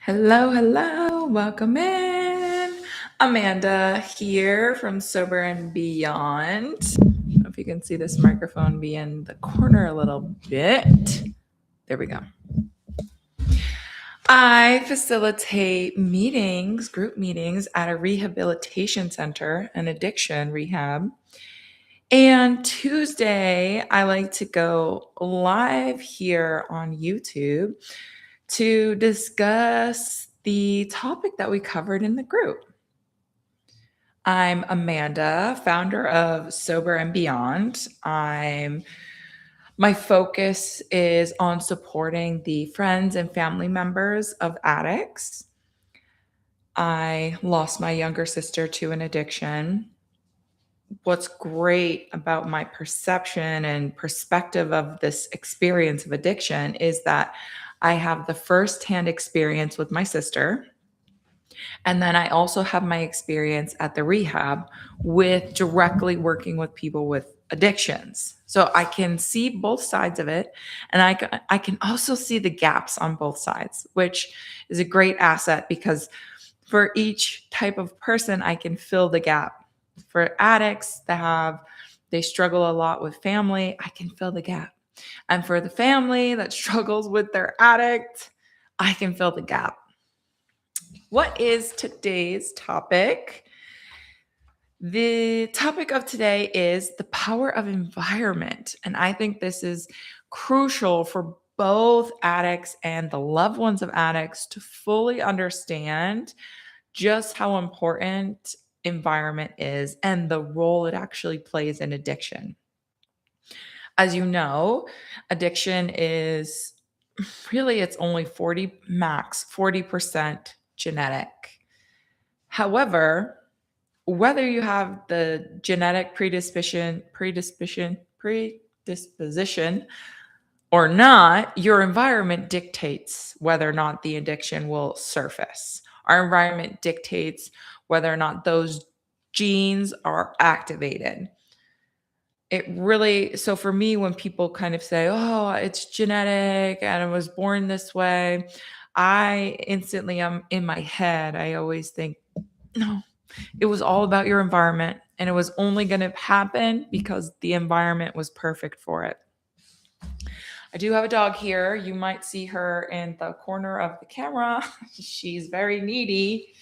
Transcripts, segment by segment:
Hello, hello, welcome in. Amanda here from Sober and Beyond. I don't know if you can see this microphone be in the corner a little bit. There we go. I facilitate meetings, group meetings at a rehabilitation center, an addiction rehab. And Tuesday, I like to go live here on YouTube to discuss the topic that we covered in the group. I'm Amanda, founder of Sober and Beyond. My focus is on supporting the friends and family members of addicts. I lost my younger sister to an addiction. What's great about my perception and perspective of this experience of addiction is that I have the firsthand experience with my sister. And then I also have my experience at the rehab with directly working with people with addictions. So I can see both sides of it. And I can also see the gaps on both sides, which is a great asset because for each type of person, I can fill the gap. For addicts they struggle a lot with family, I can fill the gap. And for the family that struggles with their addict, I can fill the gap. What is today's topic? The topic of today is the power of environment. And I think this is crucial for both addicts and the loved ones of addicts to fully understand just how important environment is and the role it actually plays in addiction. As you know, addiction is really it's only 40% genetic. However, whether you have the genetic predisposition or not, your environment dictates whether or not the addiction will surface. Our environment dictates whether or not those genes are activated. So for me, when people kind of say, oh, it's genetic and I was born this way, I instantly am in my head. I always think, no, it was all about your environment and it was only going to happen because the environment was perfect for it. I do have a dog here. You might see her in the corner of the camera. She's very needy.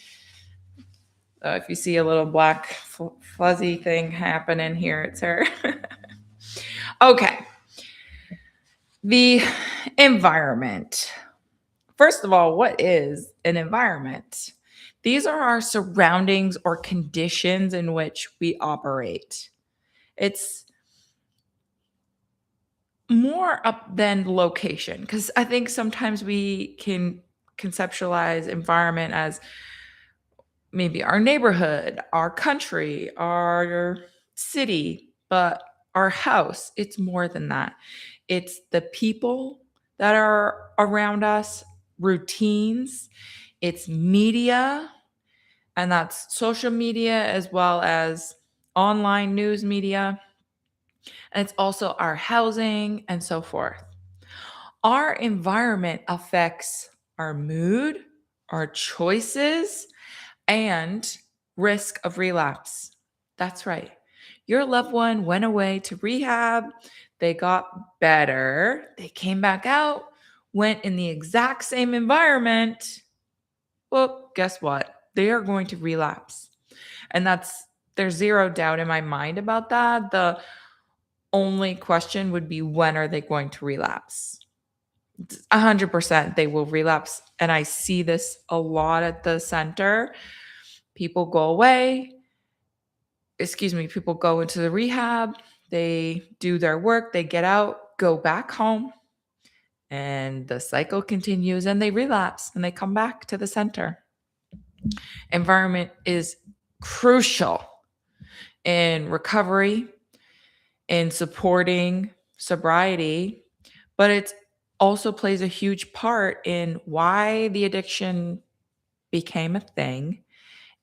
If you see a little black fuzzy thing happening here, it's her. Okay. The environment. First of all, what is an environment? These are our surroundings or conditions in which we operate. It's more up than location because I think sometimes we can conceptualize environment as maybe our neighborhood, our country, our city, but our house, it's more than that. It's the people that are around us, routines, it's media, and that's social media as well as online news media. And it's also our housing and so forth. Our environment affects our mood, our choices, and risk of relapse. That's right. Your loved one went away to rehab. They got better. They came back out, went in the exact same environment. Well, guess what? They are going to relapse. And there's zero doubt in my mind about that. The only question would be, when are they going to relapse? 100% they will relapse. And I see this a lot at the center. People go away. People go into the rehab. They do their work. They get out, go back home. And the cycle continues and they relapse and they come back to the center. Environment is crucial in recovery, in supporting sobriety, but it also plays a huge part in why the addiction became a thing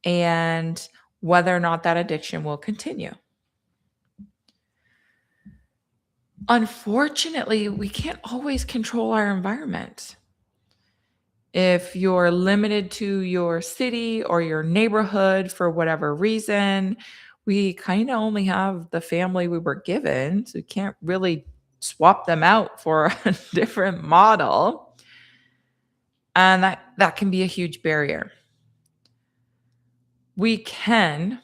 and whether or not that addiction will continue. Unfortunately, we can't always control our environment. If you're limited to your city or your neighborhood for whatever reason, we kind of only have the family we were given. So we can't really swap them out for a different model. And that can be a huge barrier. We can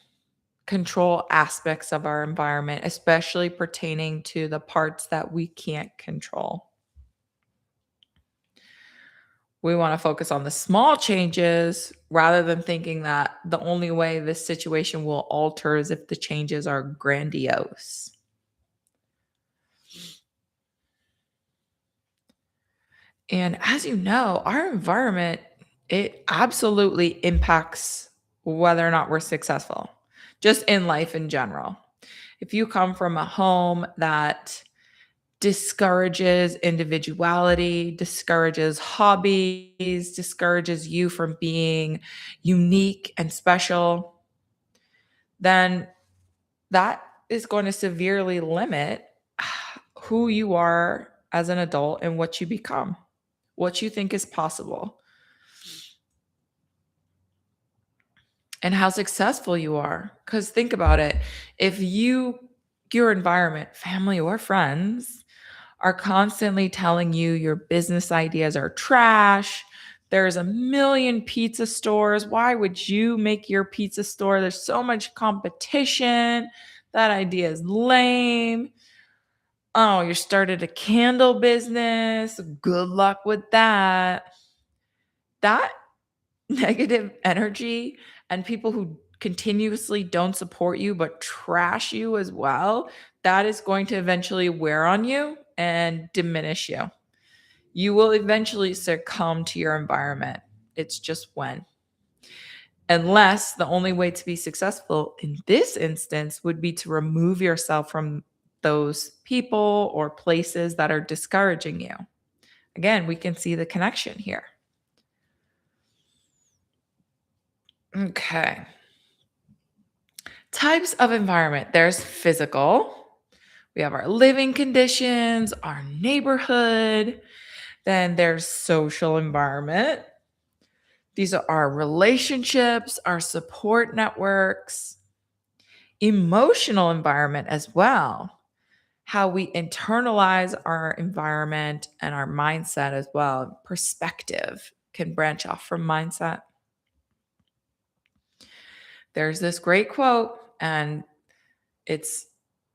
control aspects of our environment, especially pertaining to the parts that we can't control. We want to focus on the small changes rather than thinking that the only way this situation will alter is if the changes are grandiose. And as you know, our environment, it absolutely impacts whether or not we're successful, just in life in general. If you come from a home that discourages individuality, discourages hobbies, discourages you from being unique and special, then that is going to severely limit who you are as an adult and what you become, what you think is possible, and how successful you are. Because think about it. If your environment, family or friends, are constantly telling you your business ideas are trash, there's a million pizza stores. Why would you make your pizza store? There's so much competition. That idea is lame. Oh, you started a candle business. Good luck with that. That negative energy and people who continuously don't support you but trash you as well, that is going to eventually wear on you and diminish you. You will eventually succumb to your environment. It's just when. Unless the only way to be successful in this instance would be to remove yourself from those people or places that are discouraging you. Again, we can see the connection here. Okay. Types of environment. There's physical. We have our living conditions, our neighborhood. Then there's social environment. These are our relationships, our support networks, emotional environment as well. How we internalize our environment and our mindset as well. Perspective can branch off from mindset. There's this great quote, and it's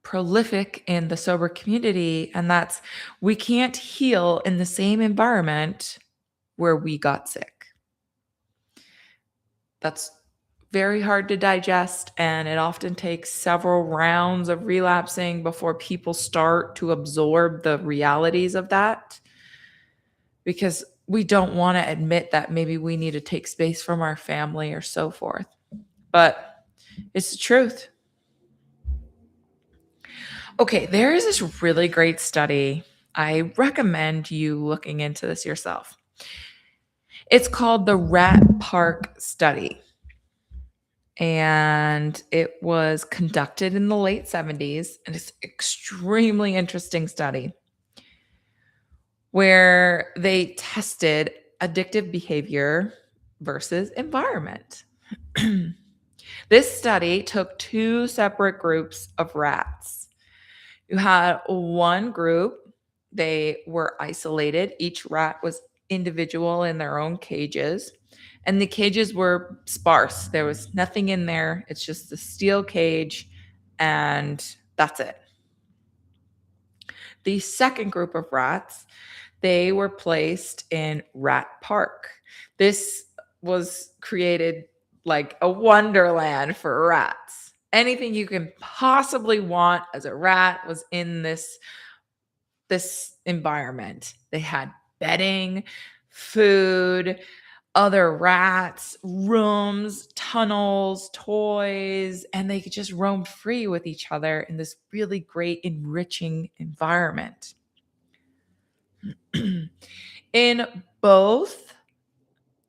prolific in the sober community, and that's, we can't heal in the same environment where we got sick. That's very hard to digest, and it often takes several rounds of relapsing before people start to absorb the realities of that, because we don't want to admit that maybe we need to take space from our family or so forth. But it's the truth. Okay, there is this really great study. I recommend you looking into this yourself. It's called the Rat Park Study. And it was conducted in the late 70s. And it's an extremely interesting study where they tested addictive behavior versus environment. This study took two separate groups of rats. You had one group, they were isolated. Each rat was individual in their own cages, and the cages were sparse. There was nothing in there. It's just a steel cage, and that's it. The second group of rats, they were placed in Rat Park. This was created like a wonderland for rats. Anything you can possibly want as a rat was in this environment. They had bedding, food, other rats, rooms, tunnels, toys, and they could just roam free with each other in this really great, enriching environment. In both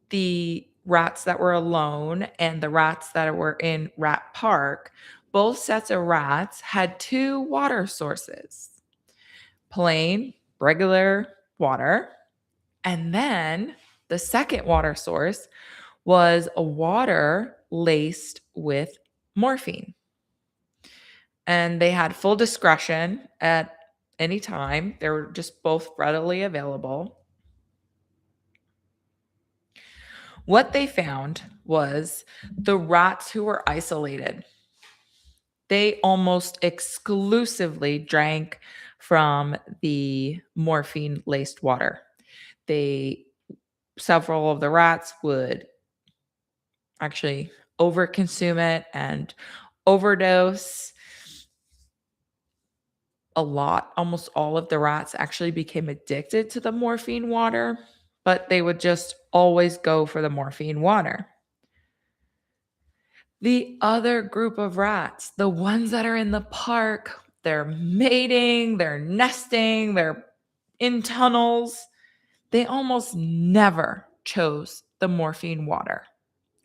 the rats that were alone and the rats that were in Rat Park, both sets of rats had two water sources: plain, regular water, and then The second water source was a water laced with morphine. And they had full discretion at any time. They were just both readily available. What they found was the rats who were isolated, they almost exclusively drank from the morphine laced water. They Several of the rats would actually overconsume it and overdose. Almost all of the rats actually became addicted to the morphine water, but they would just always go for the morphine water. The other group of rats, the ones that are in the park, they're mating, they're nesting, they're in tunnels, they almost never chose the morphine water.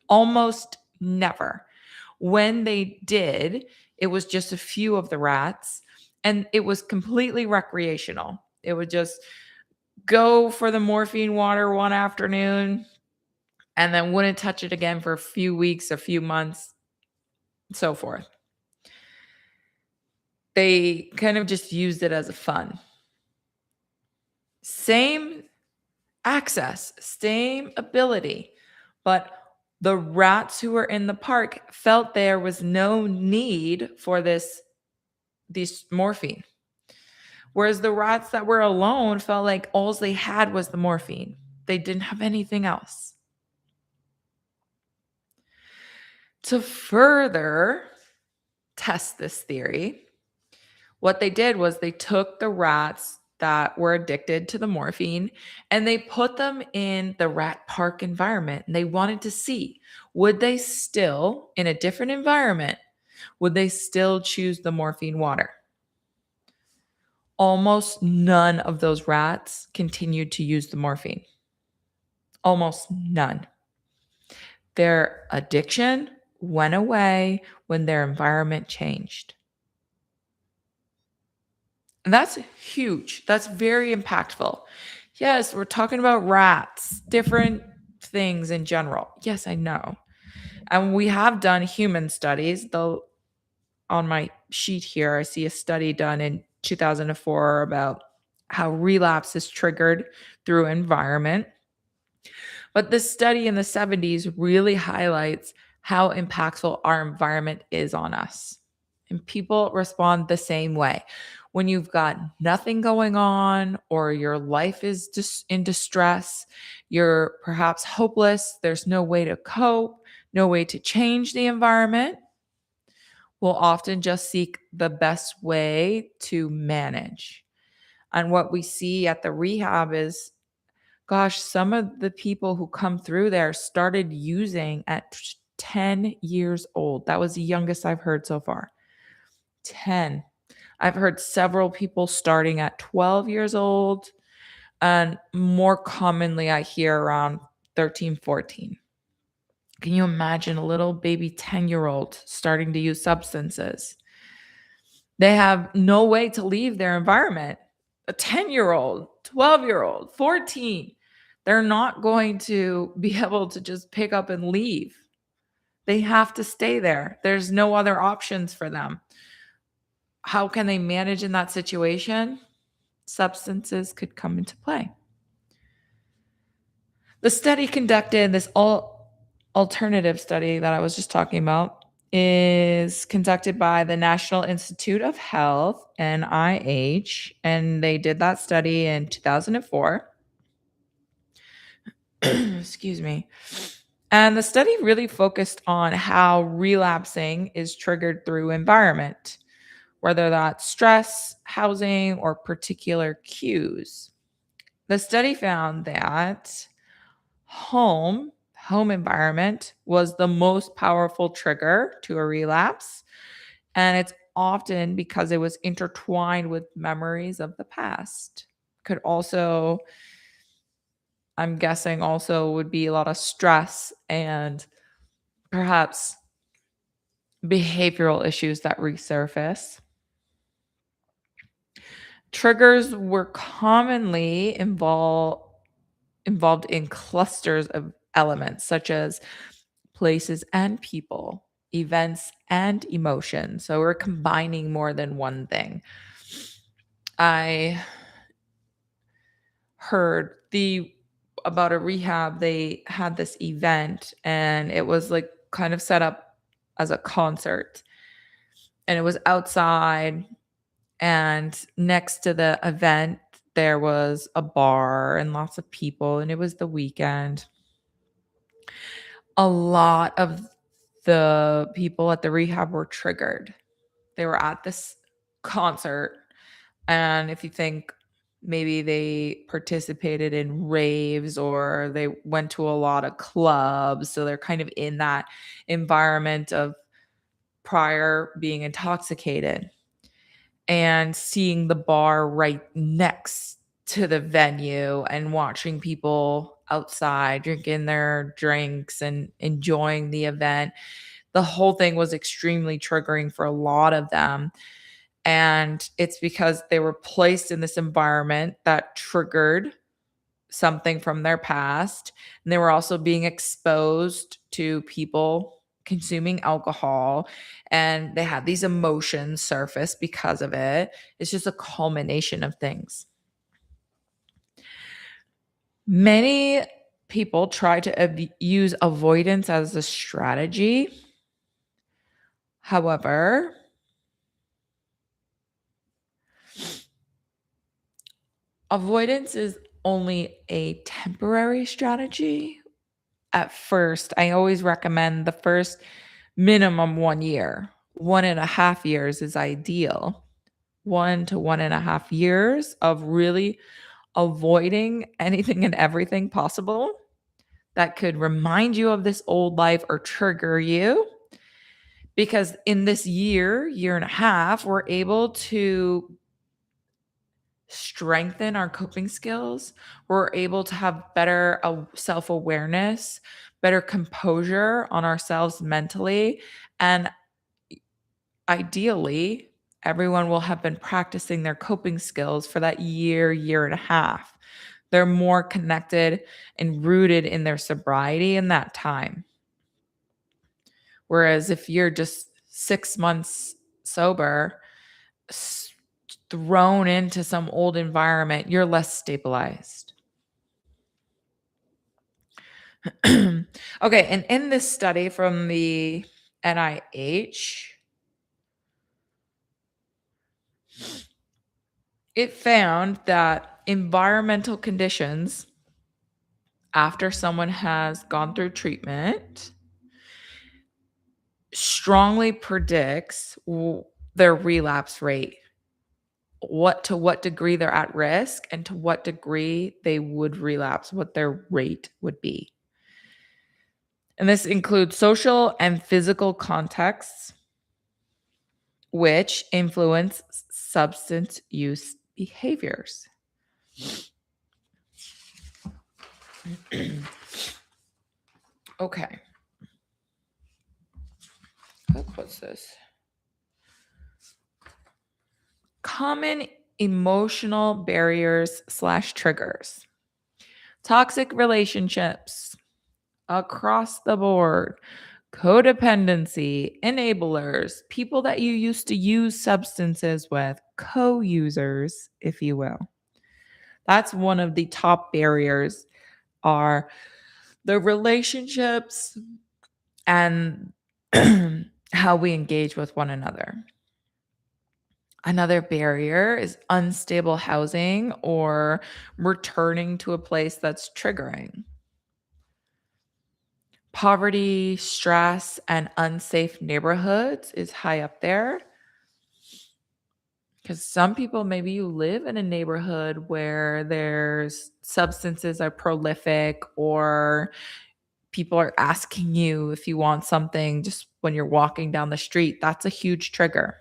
Almost never. When they did, it was just a few of the rats, and it was completely recreational. It would just go for the morphine water one afternoon and then wouldn't touch it again for a few weeks, a few months, so forth. They kind of just used it as a fun. Same access, same ability, but the rats who were in the park felt there was no need for this morphine. Whereas the rats that were alone felt like all they had was the morphine. They didn't have anything else. To further test this theory, what they did was they took the rats that were addicted to the morphine and they put them in the rat park environment. And they wanted to see, would they still, in a different environment, would they still choose the morphine water? Almost none of those rats continued to use the morphine. Almost none. Their addiction went away when their environment changed. And that's huge. That's very impactful. Yes, we're talking about rats, different things in general. Yes, I know. And we have done human studies. Though on my sheet here, I see a study done in 2004 about how relapse is triggered through environment. But this study in the 70s really highlights how impactful our environment is on us. And people respond the same way. When you've got nothing going on or your life is just in distress, you're perhaps hopeless, there's no way to cope, no way to change the environment, we'll often just seek the best way to manage. And what we see at the rehab is, gosh, some of the people who come through there started using at 10 years old. That was the youngest I've heard so far. 10. I've heard several people starting at 12 years old. And more commonly, I hear around 13, 14. Can you imagine a little baby 10-year-old starting to use substances? They have no way to leave their environment. A 10-year-old, 12-year-old, 14, they're not going to be able to just pick up and leave. They have to stay there. There's no other options for them. How can they manage in that situation? Substances could come into play. The study conducted, this alternative study that I was just talking about, is conducted by the National Institute of Health, NIH, and they did that study in 2004. Excuse me. And the study really focused on how relapsing is triggered through environment, whether that's stress, housing, or particular cues. The study found that home environment was the most powerful trigger to a relapse. And it's often because it was intertwined with memories of the past. Could also, I'm guessing, also would be a lot of stress and perhaps behavioral issues that resurface. Triggers were commonly involved involved in clusters of elements such as places and people, events and emotions. So we're combining more than one thing. I heard the about a rehab, they had this event and it was like kind of set up as a concert, and it was outside, and next to the event there was a bar and lots of people, and it was the weekend. A lot of the people at the rehab were triggered. They were at this concert, and if you think maybe they participated in raves or they went to a lot of clubs, so they're kind of in that environment of prior being intoxicated, and seeing the bar right next to the venue and watching people outside drinking their drinks and enjoying the event. The whole thing was extremely triggering for a lot of them. And it's because they were placed in this environment that triggered something from their past. And they were also being exposed to people consuming alcohol, and they had these emotions surface because of it. It's just a culmination of things. Many people try to use avoidance as a strategy. However, avoidance is only a temporary strategy. At first, I always recommend the first minimum 1 year. 1.5 years is ideal. 1 to 1.5 years of really avoiding anything and everything possible that could remind you of this old life or trigger you. Because in this year and a half, we're able to strengthen our coping skills. We're able to have better self awareness, better composure on ourselves mentally. And ideally, everyone will have been practicing their coping skills for that year and a half. They're more connected and rooted in their sobriety in that time. Whereas if you're just 6 months sober, thrown into some old environment, you're less stabilized. Okay, and in this study from the NIH, it found that environmental conditions after someone has gone through treatment strongly predicts their relapse rate, to what degree they're at risk and to what degree they would relapse, what their rate would be. And this includes social and physical contexts, which influence substance use behaviors. Okay. What's this? Common emotional barriers / triggers. Toxic relationships across the board, codependency, enablers, people that you used to use substances with, co-users, if you will. That's one of the top barriers, are the relationships and how we engage with one another. Another barrier is unstable housing or returning to a place that's triggering. Poverty, stress, and unsafe neighborhoods is high up there. Because some people, maybe you live in a neighborhood where there's substances are prolific, or people are asking you if you want something just when you're walking down the street. That's a huge trigger.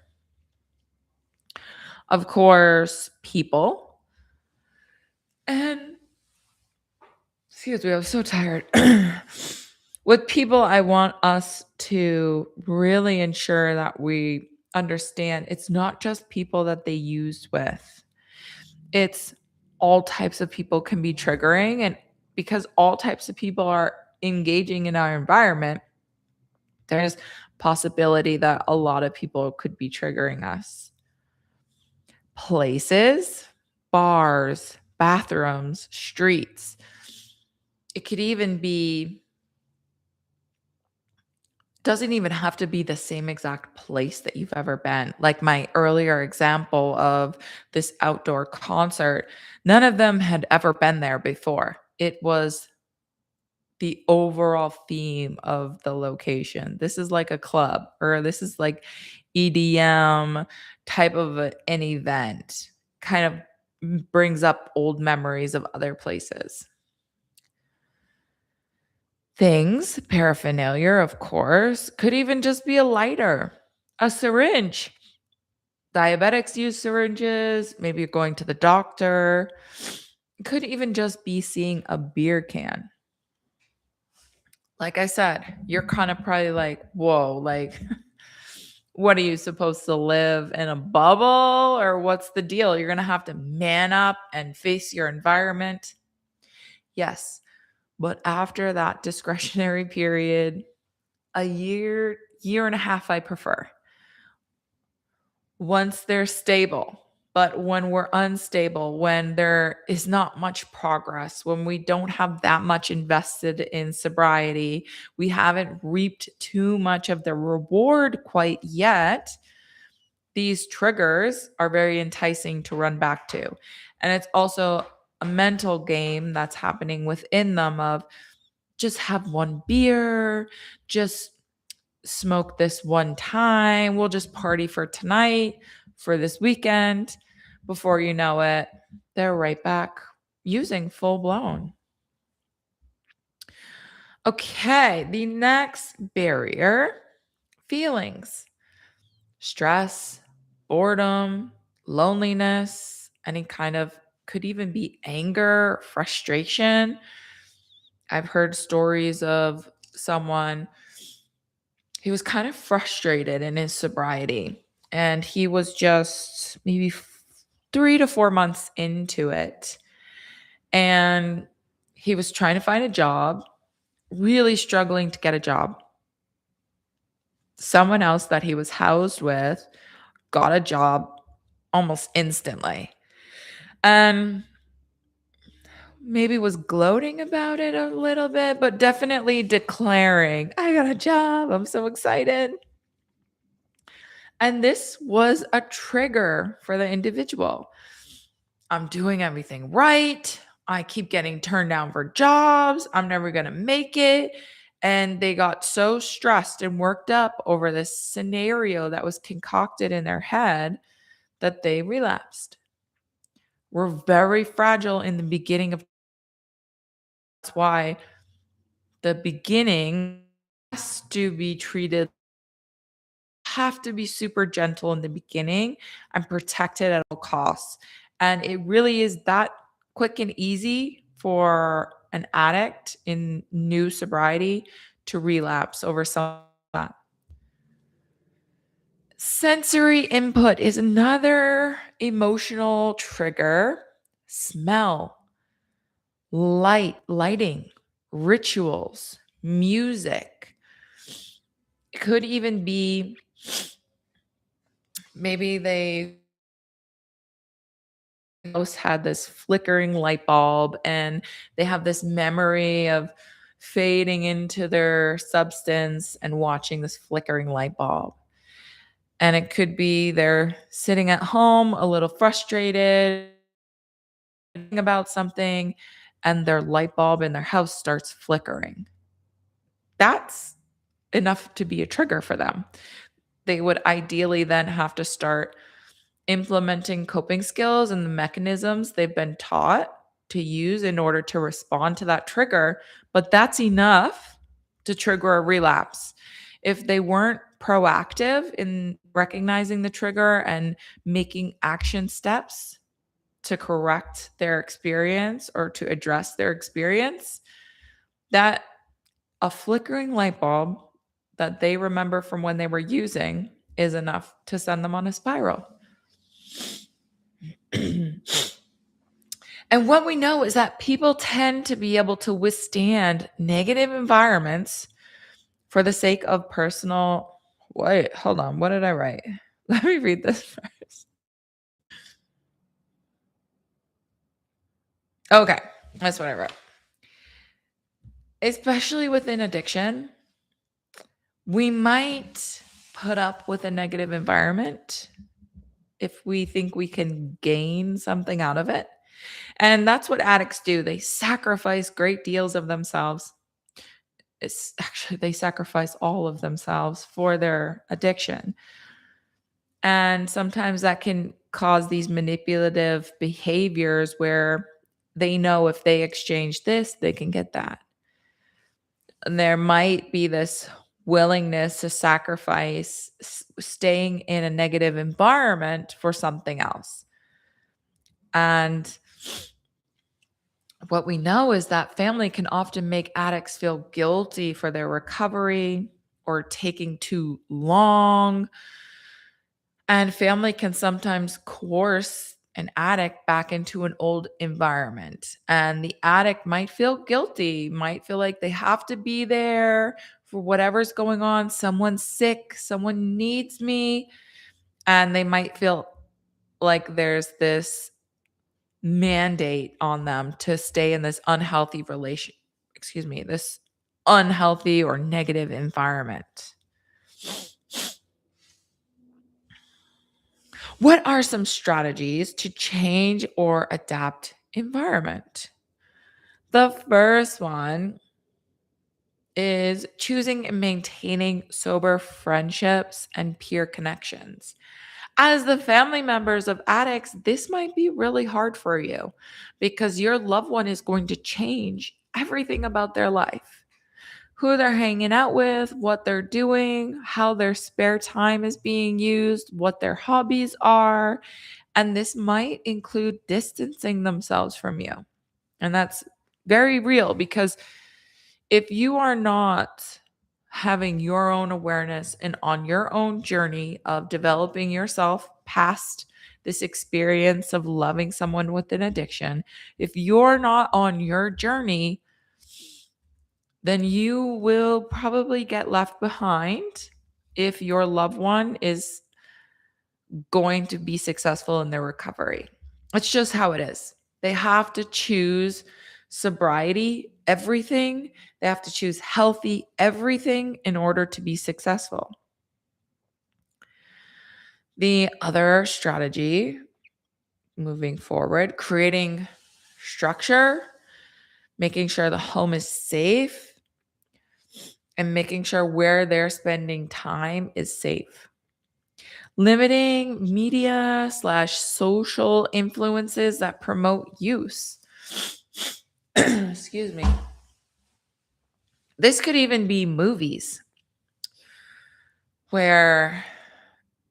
Of course, people. And excuse me, I'm so tired. With people, I want us to really ensure that we understand it's not just people that they used with. It's all types of people can be triggering, and because all types of people are engaging in our environment, there's possibility that a lot of people could be triggering us. Places, bars, bathrooms, streets. It could even be, doesn't even have to be the same exact place that you've ever been. Like my earlier example of this outdoor concert, none of them had ever been there before. It was the overall theme of the location. This is like a club, or this is like EDM type of an event. Kind of brings up old memories of other places. Things, paraphernalia, of course, could even just be a lighter, a syringe. Diabetics use syringes, maybe you're going to the doctor. It could even just be seeing a beer can. Like I said, you're kind of probably like, whoa, like, what are you supposed to live in a bubble, or what's the deal? You're going to have to man up and face your environment. Yes. But after that discretionary period, a year and a half, I prefer. Once they're stable. But when we're unstable, when there is not much progress, when we don't have that much invested in sobriety, we haven't reaped too much of the reward quite yet, these triggers are very enticing to run back to. And it's also a mental game that's happening within them of just have one beer, just smoke this one time, we'll just party for tonight, for this weekend. Before you know it, they're right back using full blown. Okay, the next barrier, feelings, stress, boredom, loneliness, any kind of, could even be anger, frustration. I've heard stories of someone, he was kind of frustrated in his sobriety, and he was just maybe 3 to 4 months into it. And he was trying to find a job, really struggling to get a job. Someone else that he was housed with got a job almost instantly. And maybe was gloating about it a little bit, but definitely declaring, I got a job. I'm so excited. And this was a trigger for the individual. I'm doing everything right. I keep getting turned down for jobs. I'm never going to make it. And they got so stressed and worked up over this scenario that was concocted in their head that they relapsed. We're very fragile in the beginning of, that's why the beginning has to be treated, have to be super gentle in the beginning and protected at all costs. And it really is that quick and easy for an addict in new sobriety to relapse over some of that. Sensory input is another emotional trigger. Smell, lighting, rituals, music. It could even be, maybe they house had this flickering light bulb and they have this memory of fading into their substance and watching this flickering light bulb. And it could be they're sitting at home a little frustrated about something and their light bulb in their house starts flickering. That's enough to be a trigger for them. They would ideally then have to start implementing coping skills and the mechanisms they've been taught to use in order to respond to that trigger. But that's enough to trigger a relapse. If they weren't proactive in recognizing the trigger and making action steps to correct their experience or to address their experience, that a flickering light bulb that they remember from when they were using is enough to send them on a spiral. And what we know is that people tend to be able to withstand negative environments for the sake of personal. Wait, hold on. What did I write? Let me read this first. Okay, that's what I wrote. Especially within addiction, we might put up with a negative environment if we think we can gain something out of it. And that's what addicts do. They sacrifice great deals of themselves. It's actually, they sacrifice all of themselves for their addiction. And sometimes that can cause these manipulative behaviors where they know if they exchange this, they can get that. And there might be this willingness to sacrifice staying in a negative environment for something else. And what we know is that family can often make addicts feel guilty for their recovery or taking too long. And family can sometimes coerce an addict back into an old environment. And the addict might feel guilty, might feel like they have to be there for whatever's going on. Someone's sick, someone needs me. And they might feel like there's this mandate on them to stay in this unhealthy this unhealthy or negative environment. What are some strategies to change or adapt environment? The first one is choosing and maintaining sober friendships and peer connections. As the family members of addicts, this might be really hard for you because your loved one is going to change everything about their life: who they're hanging out with, what they're doing, how their spare time is being used, what their hobbies are. And this might include distancing themselves from you. And that's very real because if you are not having your own awareness and on your own journey of developing yourself past this experience of loving someone with an addiction, if you're not on your journey, then you will probably get left behind if your loved one is going to be successful in their recovery. It's just how it is. They have to choose sobriety, everything. They have to choose healthy, everything in order to be successful. The other strategy moving forward, creating structure, making sure the home is safe, and making sure where they're spending time is safe. Limiting media/social influences that promote use. Excuse me. This could even be movies where,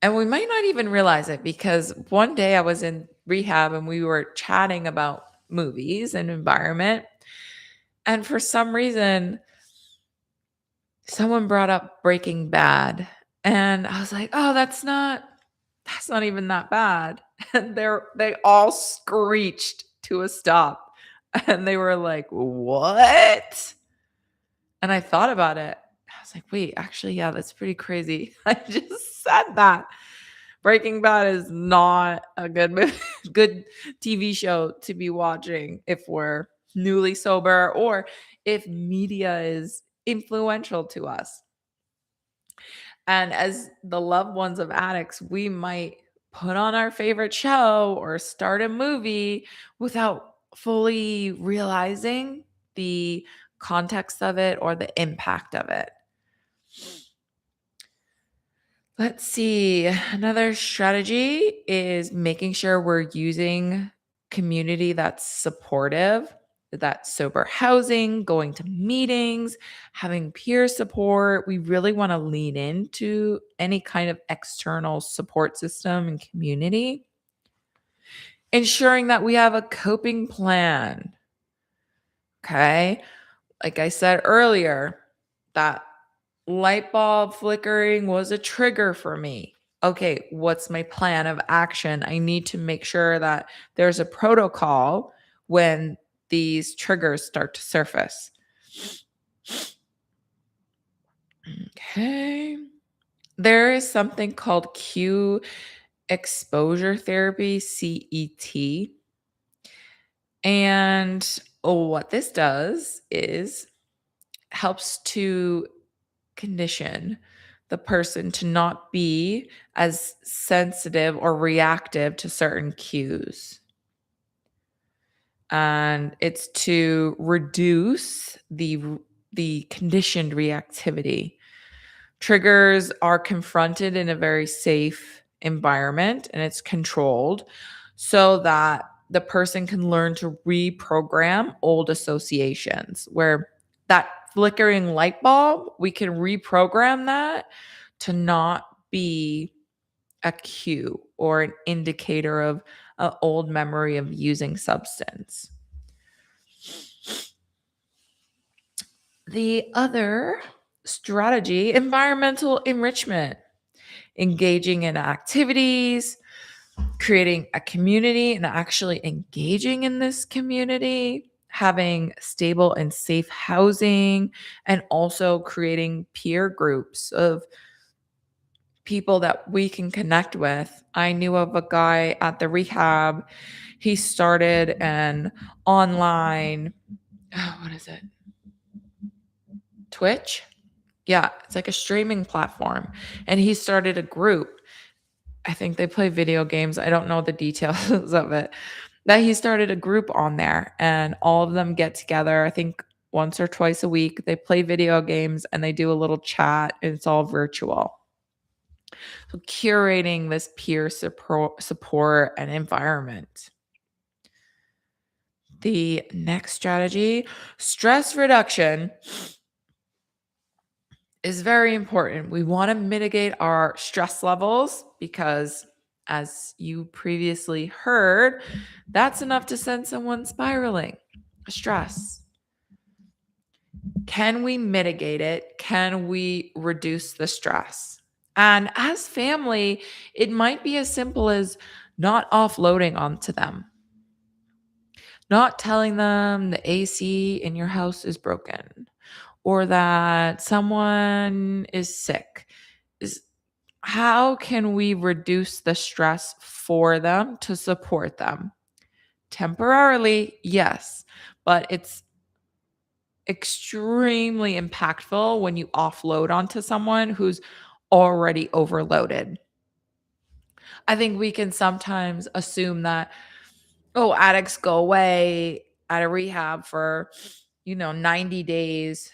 and we might not even realize it because one day I was in rehab and we were chatting about movies and environment. And for some reason, someone brought up Breaking Bad. And I was like, oh, that's not even that bad. And they all screeched to a stop. And they were like, what? And I thought about it. I was like, wait, actually, yeah, that's pretty crazy. I just said that. Breaking Bad is not a good movie, good TV show to be watching if we're newly sober or if media is influential to us. And as the loved ones of addicts, we might put on our favorite show or start a movie without fully realizing the context of it or the impact of it. Let's see. Another strategy is making sure we're using community that's supportive, that's sober housing, going to meetings, having peer support. We really want to lean into any kind of external support system and community. Ensuring that we have a coping plan. Okay. Like I said earlier, that light bulb flickering was a trigger for me. Okay, what's my plan of action? I need to make sure that there's a protocol when these triggers start to surface. Okay. There is something called cue exposure therapy, CET. And what this does is helps to condition the person to not be as sensitive or reactive to certain cues. And it's to reduce the conditioned reactivity. Triggers are confronted in a very safe environment and it's controlled so that the person can learn to reprogram old associations where that flickering light bulb, we can reprogram that to not be a cue or an indicator of an old memory of using substance. The other strategy, environmental enrichment, engaging in activities, creating a community and actually engaging in this community, having stable and safe housing, and also creating peer groups of people that we can connect with. I knew of a guy at the rehab. He started an online, what is it? Twitch? Yeah, it's like a streaming platform. And he started a group. I think they play video games. I don't know the details of it. That he started a group on there and all of them get together, I think once or twice a week. They play video games and they do a little chat and it's all virtual. So curating this peer support and environment. The next strategy, stress reduction, is very important. We want to mitigate our stress levels because, as you previously heard, that's enough to send someone spiraling. Stress. Can we mitigate it? Can we reduce the stress? And as family, it might be as simple as not offloading onto them, not telling them the AC in your house is broken or that someone is sick. Is how can we reduce the stress for them to support them? Temporarily, yes, but it's extremely impactful when you offload onto someone who's already overloaded. I think we can sometimes assume that, oh, addicts go away at a rehab for, 90 days.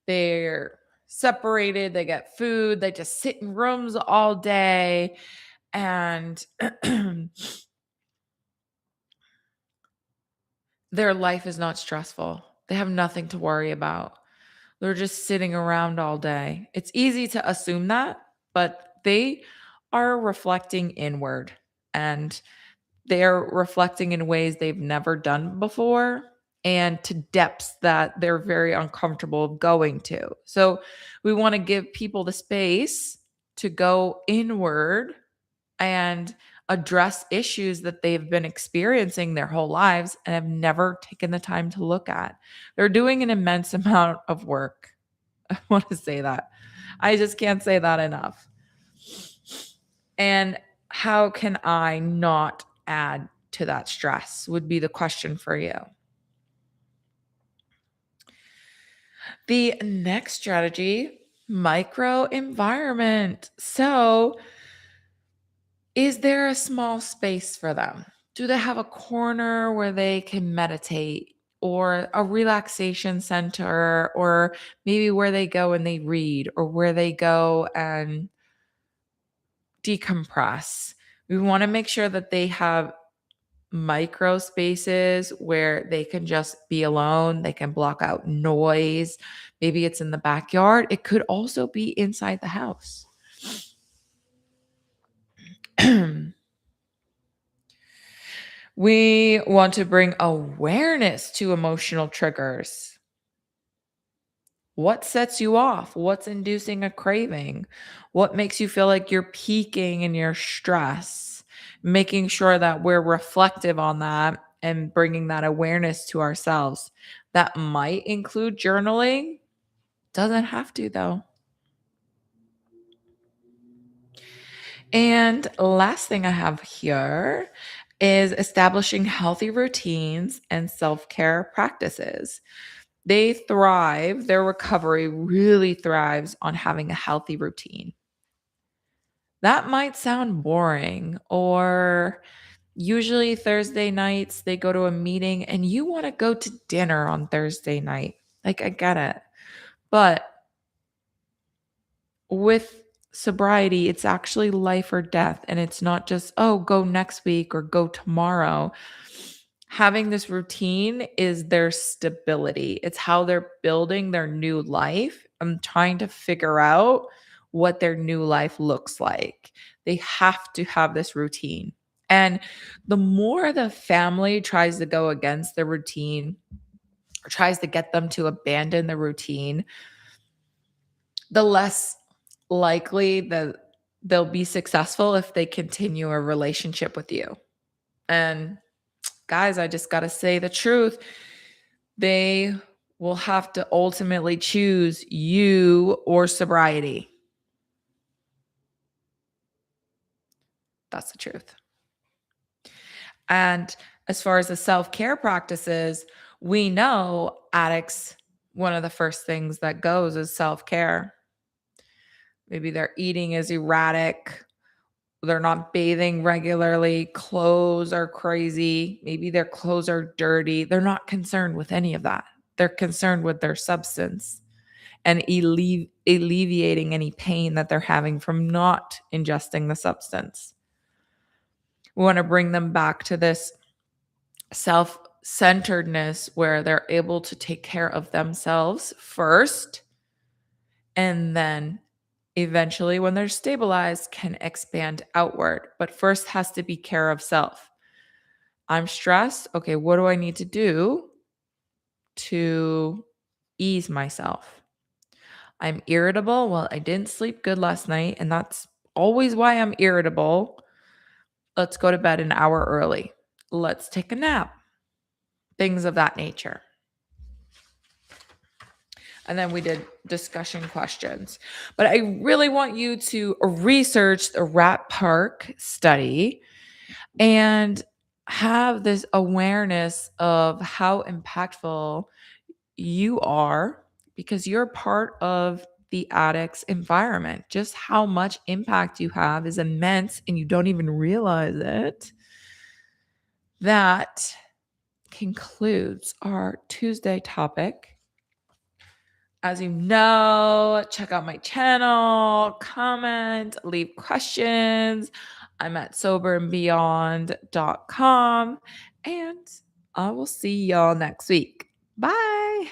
They're separated, they get food, they just sit in rooms all day. And their life is not stressful. They have nothing to worry about. They're just sitting around all day. It's easy to assume that, but they are reflecting inward and they're reflecting in ways they've never done before and to depths that they're very uncomfortable going to. So we want to give people the space to go inward and address issues that they've been experiencing their whole lives and have never taken the time to look at. They're doing an immense amount of work. I want to say that. I just can't say that enough. And how can I not add to that stress would be the question for you. The next strategy, micro environment. So, is there a small space for them? Do they have a corner where they can meditate or a relaxation center or maybe where they go and they read or where they go and decompress? We want to make sure that they have micro spaces where they can just be alone. They can block out noise. Maybe it's in the backyard. It could also be inside the house. We want to bring awareness to emotional triggers. What sets you off? What's inducing a craving? What makes you feel like you're peaking in your stress? making sure that we're reflective on that and bringing that awareness to ourselves. That might include journaling, doesn't have to though. And last thing I have here is establishing healthy routines and self care practices. Their recovery really thrives on having a healthy routine. That might sound boring, or usually Thursday nights they go to a meeting and you want to go to dinner on Thursday night. Like, I get it. But with sobriety, it's actually life or death. And it's not just, oh, go next week or go tomorrow. Having this routine is their stability. It's how they're building their new life. I'm trying to figure out what their new life looks like. They have to have this routine. And the more the family tries to go against the routine or tries to get them to abandon the routine, the less likely that they'll be successful if they continue a relationship with you. And guys, I just got to say the truth. They will have to ultimately choose you or sobriety. That's the truth. And as far as the self care practices, we know addicts, one of the first things that goes is self care. Maybe their eating is erratic. They're not bathing regularly. Clothes are crazy. Maybe their clothes are dirty. They're not concerned with any of that. They're concerned with their substance and alleviating any pain that they're having from not ingesting the substance. We want to bring them back to this self centeredness where they're able to take care of themselves first, and then eventually, when they're stabilized, can expand outward. But first has to be care of self. I'm stressed. Okay, what do I need to do to ease myself? I'm irritable. Well, I didn't sleep good last night, and that's always why I'm irritable. Let's go to bed an hour early. Let's take a nap. Things of that nature. And then we did discussion questions. But I really want you to research the Rat Park study and have this awareness of how impactful you are, because you're part of the addict's environment. Just how much impact you have is immense and you don't even realize it. That concludes our Tuesday topic. As you know, check out my channel, comment, leave questions. I'm at soberandbeyond.com, and I will see y'all next week. Bye.